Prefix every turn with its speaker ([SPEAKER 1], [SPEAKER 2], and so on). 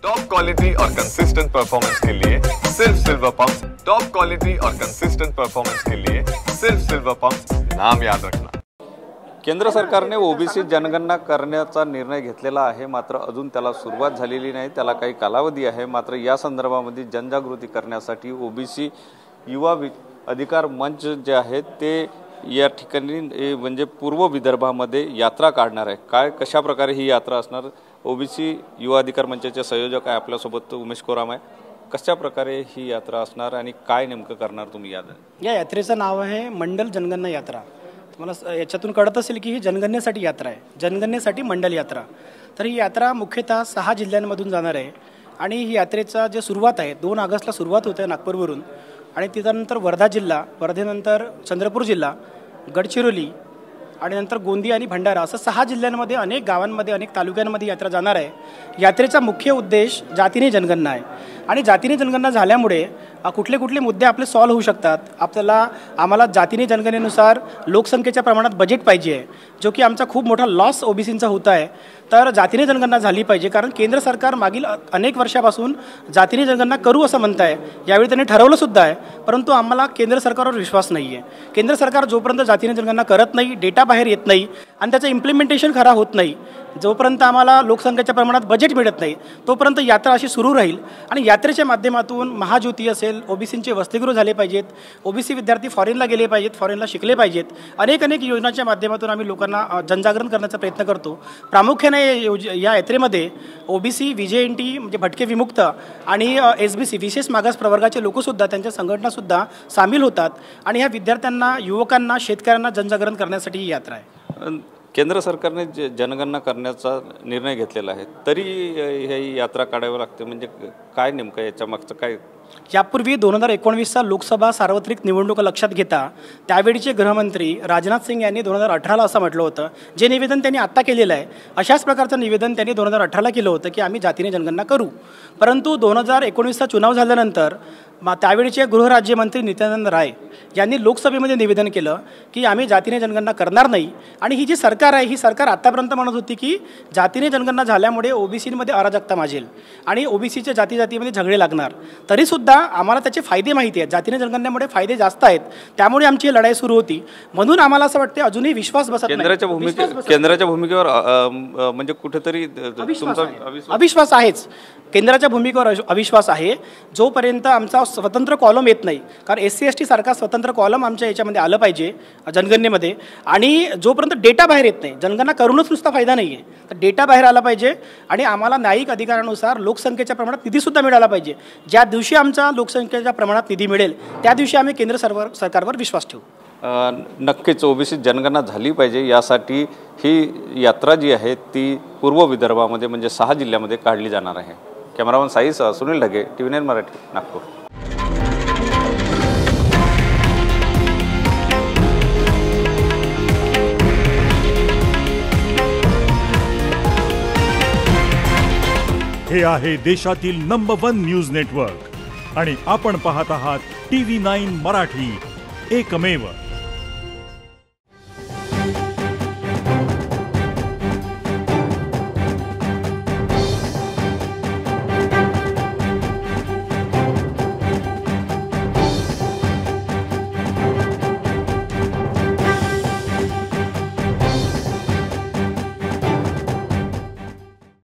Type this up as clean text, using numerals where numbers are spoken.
[SPEAKER 1] Top quality और consistent performance के लिए सिर्फ सिल्वर पंप्स। टॉप क्वालिटी और कंसिस्टेंट परफॉर्मेंस के लिए सिर्फ सिल्वर पंप्स, नाम याद रखना।
[SPEAKER 2] केंद्र सरकारने ओबीसी जनगणना करण्याचा निर्णय घेतलेला आहे, मात्र अजून त्याला सुरुवात झालेली नाही। त्याला काही कालावधी आहे। मात्र या संदर्भामध्ये जनजागृती करण्यासाठी ओबीसी युवा अधिकार मंच जे आहे ते या ठिकाणी म्हणजे पूर्व विदर्भामध्ये यात्रा काढणार आहे। काय कशा प्रकारे ही यात्रा असणार, ओबीसी युवा अधिकार मंचाचे संयोजक आहे आपल्यासोबत उमेश कोराम आहे। कशा प्रकारे ही यात्रा असणार आणि काय नेमकं करणार तुम्ही या
[SPEAKER 3] यात्रेचं नाव आहे मंडल जनगणना यात्रा। तुम्हाला याच्यातून कळत असेल की ही जनगणनेसाठी यात्रा आहे, जनगणनेसाठी मंडल यात्रा। तर ही यात्रा मुख्यतः 6 जिल्ह्यांमधून जाणार आहे आणि ही यात्रेचा जे सुरुवात आहे 2 ऑगस्टला सुरुवात होते नागपूरवरून आणि त्यानंतर वर्धा जिल्हा, वर्धेनंतर चंद्रपूर जिल्हा, गडचिरोली आणि नंतर गोंदिया आणि भंडारा असं 6 जिल्ह्यांमध्ये अनेक गावांमध्ये अनेक तालुक्यांमध्ये यात्रा जाणार आहे। यात्रेचा मुख्य उद्देश जातीने जनगणना आहे आणि जातीने जनगणना झाल्यामुळे कुठले कुठले मुद्दे आपले सॉल्व्ह होऊ शकतात। आम्हाला जातीने जनगणनेनुसार लोकसंख्येच्या प्रमाणात बजेट पाहिजे आहे, जो की आमचा खूप मोठा लॉस ओबीसींचा होत आहे। तर जातीने जनगणना झाली पाहिजे, कारण केंद्र सरकार मागील अनेक वर्षापासून जातीने जनगणना करू असं म्हणत आहे। यावेळी त्यांनी ठरवलं सुद्धा आहे, परंतु आम्हाला केंद्र सरकारवर विश्वास नाही आहे। केंद्र सरकार जोपर्यंत जातीने जनगणना करत नाही, डेटा बाहेर येत नाही आणि त्याचं इम्प्लिमेंटेशन खरा होत नाही, जोपर्यंत आम्हाला लोकसंख्येच्या प्रमाणात बजेट मिळत नाही, तोपर्यंत यात्रा अशी सुरू राहील। आणि यात्रेच्या माध्यमातून महाज्योती असेल, ओबीसींचे वसतिगृह झाले पाहिजेत, ओबीसी विद्यार्थी फॉरेनला गेले पाहिजेत, फॉरेनला शिकले पाहिजेत। अनेक योजनांच्या माध्यमातून आम्ही लोकांना जनजागरण करण्याचा प्रयत्न करतो। प्रामुख्याने या यात्रेमध्ये ओबीसी, व्हीजेएनटी म्हणजे भटके विमुक्त आणि एसबीसी विशेष मागास प्रवर्गाचे लोकसुद्धा, त्यांच्या संघटनासुद्धा सामील होतात आणि ह्या विद्यार्थ्यांना, युवकांना, शेतकऱ्यांना जनजागरण करण्यासाठी ही यात्रा आहे।
[SPEAKER 2] केंद्र सरकारने जनगणना करण्याचा निर्णय घेतलेला आहे, तरी ही यात्रा काढावी लागते, म्हणजे काय नेमकं याच्या मागचं काय?
[SPEAKER 3] यापूर्वी 2019चा लोकसभा सार्वत्रिक निवडणूक लक्षात घेता त्यावेळीचे गृहमंत्री राजनाथ सिंग यांनी 2018ला असं म्हटलं होतं, जे निवेदन त्यांनी आत्ता केलेलं आहे अशाच प्रकारचं निवेदन त्यांनी 2018ला केलं होतं की आम्ही जातीने जनगणना करू। परंतु 2019चा चुनाव झाल्यानंतर त्यावेळीचे गृहराज्यमंत्री नित्यानंद राय यांनी लोकसभेमध्ये निवेदन केलं की आम्ही जातीने जनगणना करणार नाही। आणि ही जी सरकार आहे, ही सरकार आत्तापर्यंत म्हणत होती की जातीने जनगणना झाल्यामुळे ओबीसीमध्ये अराजकता माजेल आणि ओबीसीच्या जातीमध्ये झगडे लागणार। तरीसुद्धा आम्हाला त्याचे फायदे माहिती आहेत, जातीने जनगणनेमुळे फायदे जास्त आहेत, त्यामुळे आमची लढाई सुरू होती। म्हणून आम्हाला असं वाटते अजूनही विश्वास बसत नाही।
[SPEAKER 2] केंद्राच्या भूमिकेवर म्हणजे कुठेतरी
[SPEAKER 3] अविश्वास आहेच, केंद्राच्या भूमिकेवर अविश्वास आहे। जोपर्यंत आमचा स्वतंत्र कॉलम येत नाही, कारण SC ST सारखा स्वतंत्र कॉलम आमच्या याच्यामध्ये आलं पाहिजे जनगणनेमध्ये, आणि जोपर्यंत डेटा बाहेर येत नाही, जनगणना करूनच नुसता फायदा नाही आहे, तर डेटा बाहेर आला पाहिजे आणि आम्हाला न्यायिक अधिकारानुसार लोकसंख्येच्या प्रमाणात निधीसुद्धा मिळाला पाहिजे। ज्या दिवशी आमचा लोकसंख्येच्या प्रमाणात निधी मिळेल त्या दिवशी आम्ही केंद्र सरकारवर विश्वास ठेवू।
[SPEAKER 2] नक्कीच ओबीसी जनगणना झाली पाहिजे, यासाठी ही यात्रा जी आहे ती पूर्व विदर्भामध्ये म्हणजे 6 जिल्ह्यामध्ये काढली जाणार आहे। कॅमेरामन साईसह सुनील ढगे, TV9 मराठी, नागपूर।
[SPEAKER 4] हे आहे देशातील नंबर 1 न्यूज नेटवर्क आणि आपण पाहत आहात TV9 मराठी, एकमेव।